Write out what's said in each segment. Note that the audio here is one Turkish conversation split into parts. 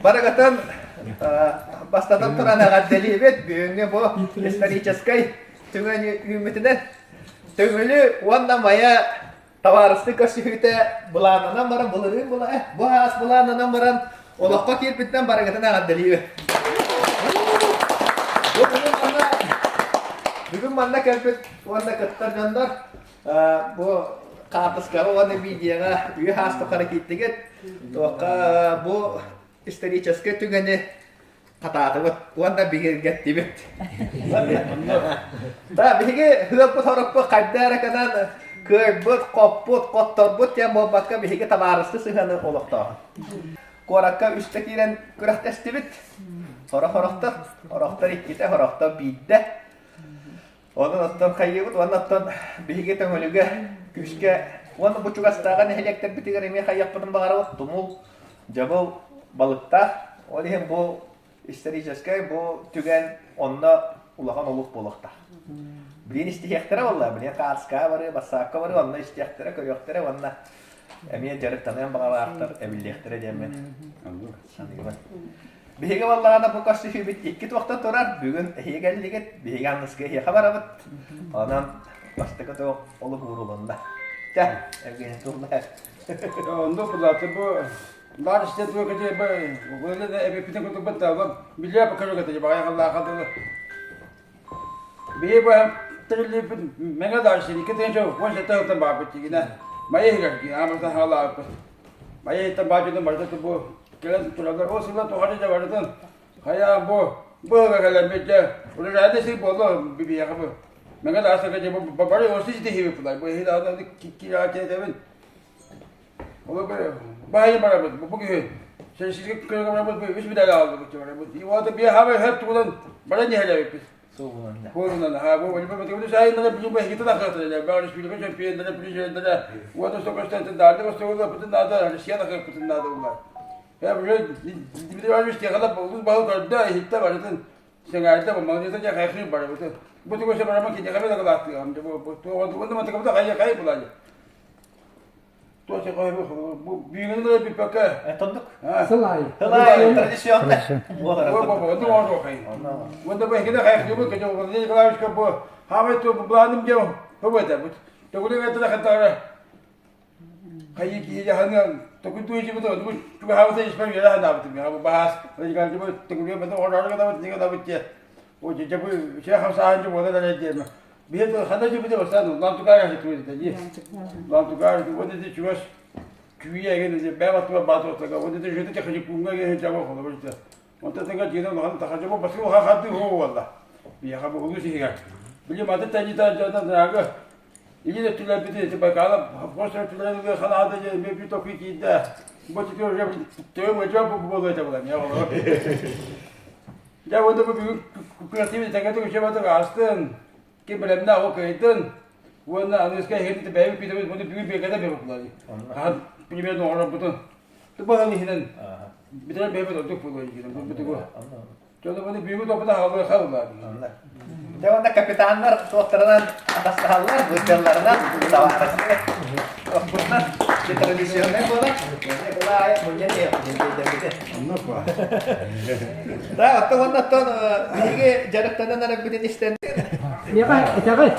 Barakatan bastadan turana gaddeli bet büyüğüne bu исторической tüngön ümitinden tüngölü wanda maya tavarısты köşühüte bulanana maran bulurun bula bu has bulanana maran olaqqa kirpitten barakatan gaddeli bet bugün bana kelpet wanda kattar jandar bu Kağıtıskalı onu videoya üye hasta hareketli get. Toka bu исторический tügeni katağıdı bu. Onda bir gitti bit. Tabi ki hızlı tarafı kaydara kadar köybut, koput, kottorbut ya bu bakka bir tabarıstı sıhhanı olukta. Korakka üsttekiren kırak testi bit. Horaktar ikkite, horaktar bidde. Onun attan kayyıbıt, onun attan bir tönölüge küske. Onun bu çugastağı ne helekter bitigar emi kayyapıdın bağırı tumul, jabal balıkta. O diyem bu исторический bu tügen onna ulağan olup bolukta. Bilen istihektere vallahi, bilen kağıtska varı, basakka varı, onna istihektere, köyektere, onna emiye jarık tanıyan bağırlar, ebillektere diyemen. Bihege vallahi da bu kaçtı bit iki tuakta torar. Bugün hege liget, bihege anlıska hege haber Ondan başta da olup vurulunda. Gel, evgeni turlar. Onda bu zaten bu var işte bu kadar böyle de epeyten kutup batalım. Biliyor bakıyor kadar bayağı Allah kadar. Bir bu trilli mega darşı iki tane çok var işte tam babet yine. Maya hege ama da hala. Maya tam babet'in başta bu gelen turlar o sıra tohari de vardı. Haya bu kadar mece. Onu rade şey bollo bir yakabı. Mega darşı kadar bu bari o siz de hibe falan. Bu hilada kira çedemin. O böyle bayi beraber bugün sen siz kırık beraber bir bir daha aldık beraber. Bu da bir haber hep tuğlan bana ne hele yapıyor. Soğuğunda. Ha bu böyle bir şey ne bir bir hikayet daha katılıyor. Barış bir şey bir ne de bu da sokakta da o sokakta putun da şey da putun da var. Ya böyle bir de varmış ki kadar bu bağlı da hitte var zaten. Sen ayda bu mağazada ya kayıp var bu. Bu da koşa beraber ki ne kadar atıyor. Bu onu mantıklı da kayıp bulacak. Tuaca koyuyor bu büyüğünün de bir pakı. Tonduk. Sılay. Tradisyon. Bu onu var o kayın. Bunda bu hekede kayıp yok ki o ne kadar şu bu. Havet bu bulanım diyor. Bu da bu. Dokudu ne kadar kadar. Kayık iyi hanım. Dokudu hiç bu da bu havada hiç ben yere hanaftım ya bu bahas. Öyle geldi bu dokudu ben orada kadar ne kadar bitti. O cebe bu şey hamsahancı bu da ne diyeyim. Bir de hanacı bir de olsan lan tukar ya tuğdu dedi. Lan tukar bu dedi çuvaş küye geldi ben batma batı ortada. O dedi jete çakıcı punga geldi cevap oldu işte. Ondan sonra ceden lan takacağım basıyor ha hattı o valla. Bir yakabı oldu şey ya. Bilim adı tacita cadan draga. İyi de tüler bir de bakalım. Boşver tüler bir kanada bir topik iddia. Bu çıkıyor ya tövbe cevap bu olacak bulan ya valla. Ya o da bu kreatif tekrar bir şey var da astın. Ki belemde o kaydın. Bu ne anıska hedi de bir bunu bir kadar bir kullanıyor. Ha primer doğru bu. Tu bahane hinen. Bir tane bebe olduk bu bu. Çoğu bunu büyük topta hava kaldılar. Devamda kapitanlar doktorlar atas hallar buzlarlardan tavarası. Bunlar bir tradisyonel olarak kolay menjadi Anlapa. Tahu tuh mana tuh ini jarak tanah anak bidin isten. Ya kan, jangan.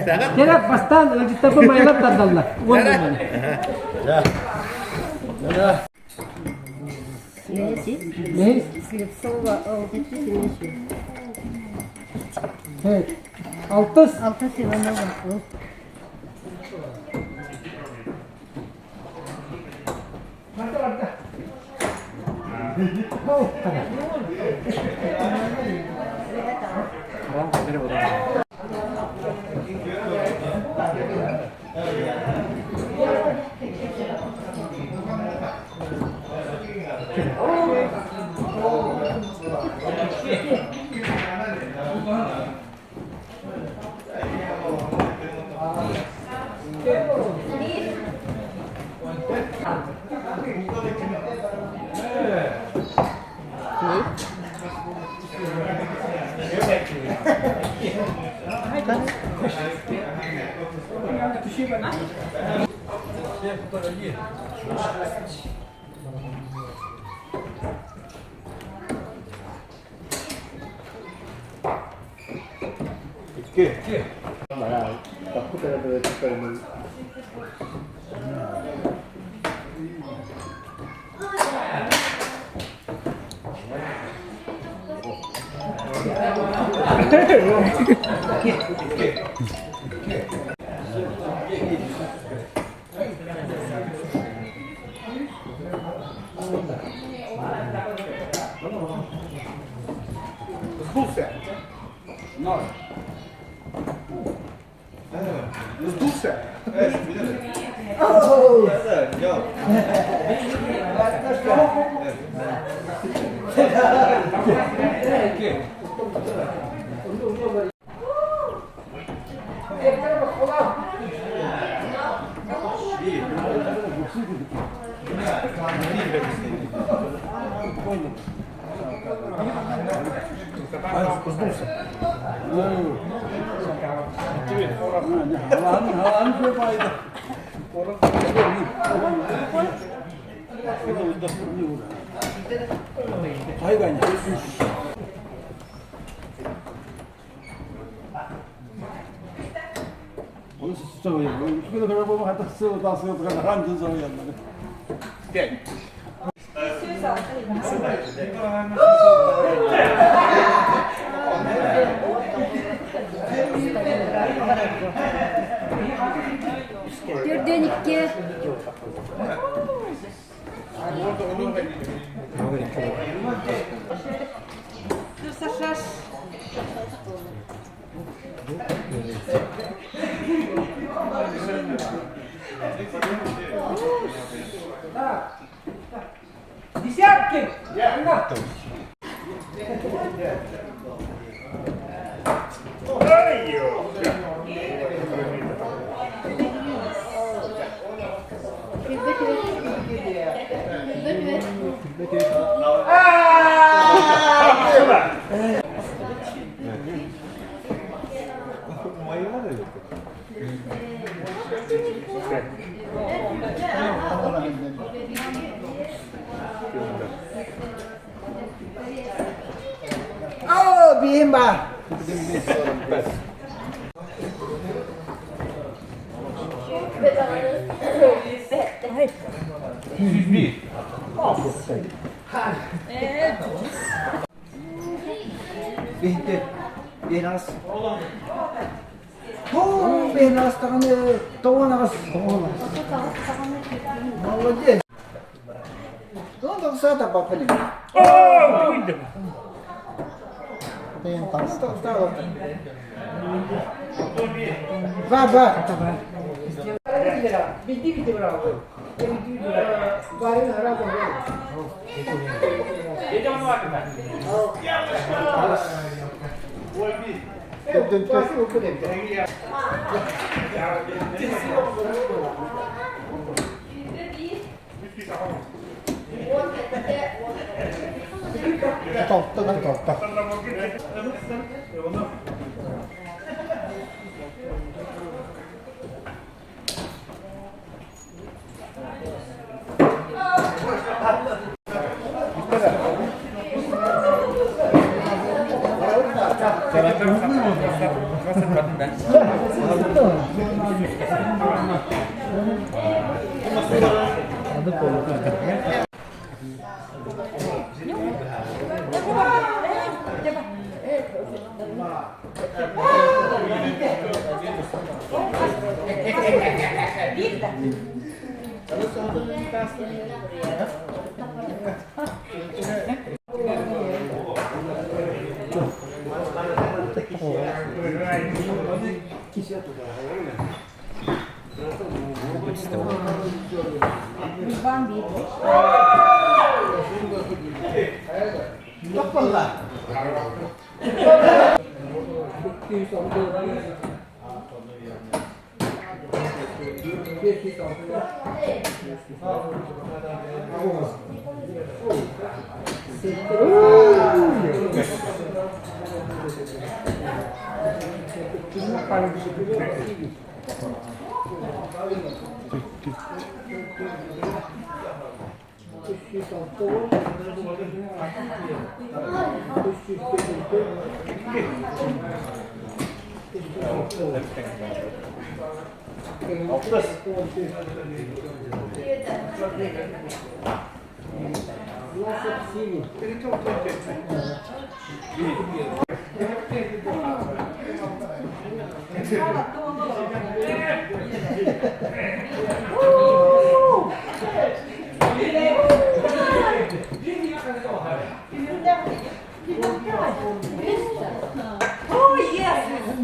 Jangan. Kira pastan kita pemainan tandallah. Ya. Ya. Ne? Слепцова, Evet. Altız. Алтас Иванова. Төрдөн икки. Сашаш. Десятки! Oh, bimba! Benas. Oh, benas tangannya tawanas. Молодец. Ну, там сада попали. Oh, window. Баба. Биди браво. Барин хара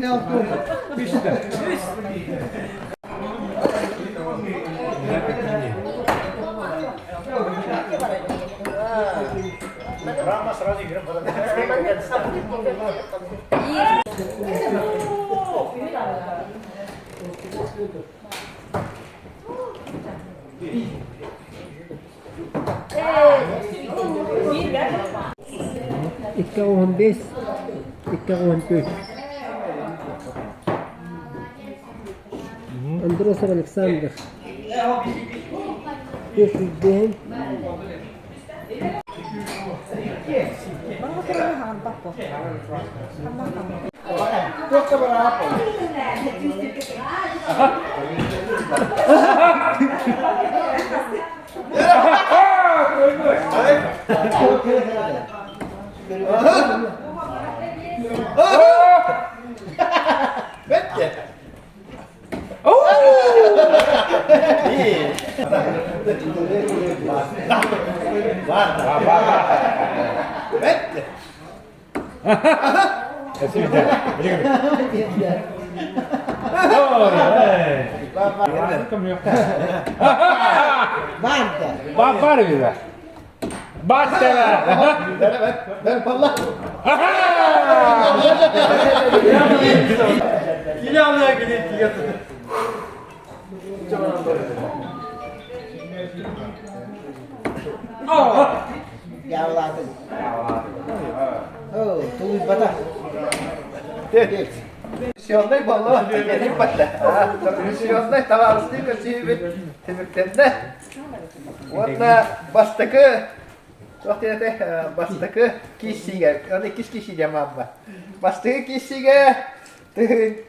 Ne yaptın? Ikaw ang best. Ikaw ang third. Andros Alexander. This is Ben. Çok da berapa? Bitti. İyi. Var. Bitti. Banda. Babar vida. Bátela. Ben valla. Yine almaya gidiyor. Yavladın. Oh, tulis bata. Evet. Misyondayım valla. Gelin batta. Misyondayım. Tamam. Sivil. Temikten. Valla bastakı. Waktu teh bastakı kişiye. Onu kişi jamam. Bastakı kişiye.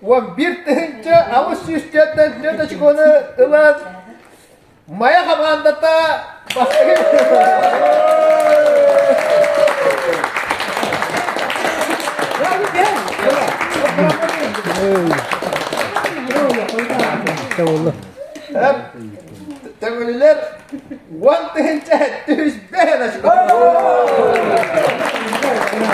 Wan bir tehce avuç süstten ne çıkonu ılan. Maya kamanda ta bastakı. Tengoliler wan tehce tüs behna çıkonu.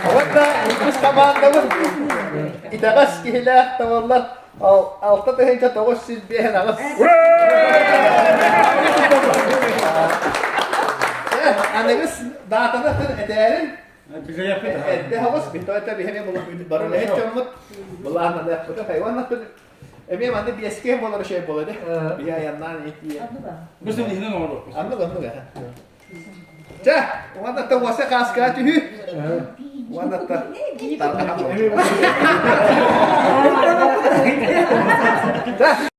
Wanda kus kamanda bu. İtagas kihilah tavallar. Altta tehce toğuz siz behna agas. Anagız dağıtada ederin. Bize yapıyor. Ede havas bitoyta biheme bulup barın hiç olmut. Vallahi ne yaptı hayvan ne Emi mande bir eski bolar şey boladı. Bir yandan eti. Bu senin ihnen oldu. Anladın mı? Cah, wanda ta wasa kaska tühü. Wanda ta. Cah.